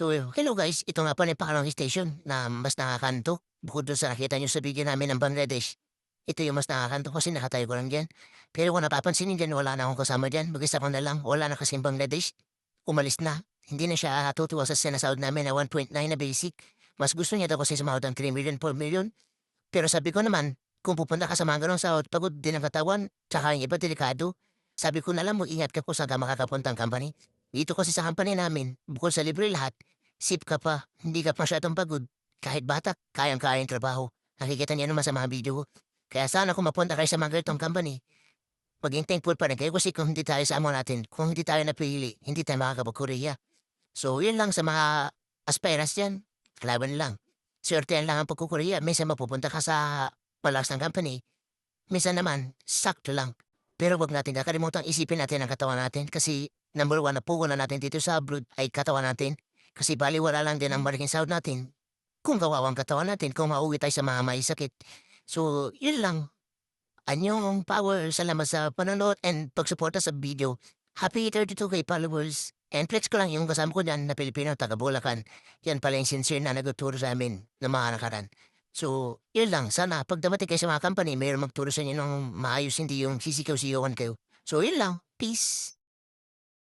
So, hello guys, ito nga pala yung pangalawang station na mas nakakanto. Bukod dun sa nakita nyo sa video namin ng Bangladesh, ito yung mas nakakanto kasi nakatayo ko lang dyan. Pero kung napapansinin dyan, wala na akong kasama dyan. Mag-isa ko na lang. Wala na kasing Bangladesh. Umalis na. Hindi na siya tutuwa sa sinasahod namin na 1.9 na basic. Mas gusto niya daw kasi sumahod ng 3 million, 4 million. Pero sabi ko naman, kung pupunta ka sa mga ganong sahod, pagod din ang katawan, tsaka yung iba delikado. Sabi ko na lang mo, ingat ka po saan ka makakapunta ang company. Dito kasi sa company namin, bukod sa libre lahat, sip ka pa, hindi ka masyadong pagod. Kahit bata, kayang-kaya yung trabaho. Nakikita niya naman sa mga video ko. Kaya sana kung mapunta kayo sa mga ganitong company, maging thankful pa rin kayo kasi kung hindi tayo sa amo natin, kung hindi tayo napili, hindi tayo makakapag-Korea. So, yun lang sa mga aspirants dyan. Kalaban lang. Swertehan lang ang pagkukuria. Minsan mapupunta ka sa malakas ng company. Minsan naman, sakto lang. Pero wag natin kakalimutan isipin natin ang katawan natin kasi number one na puhunan natin dito sa abroad ay katawan natin. Kasi baliwala lang din ang malaking sahod natin kung kawawang katawan natin, kung mauwi tayo sa mga may sakit. So, yun lang. Anyong power, salamat sa panonood and pagsuporta sa video. Happy 32K followers. And flex ko lang yung kasama ko dyan na Pilipino, taga Bulacan. Yan pala yung sincere na nagtuturo sa amin ng mga nakaraan. So, yun lang. Sana pag dumating kayo sa mga company, mayroon magturo sa inyo ng maayos, hindi yung sisigaw-sigawan kayo. So, yun lang. Peace.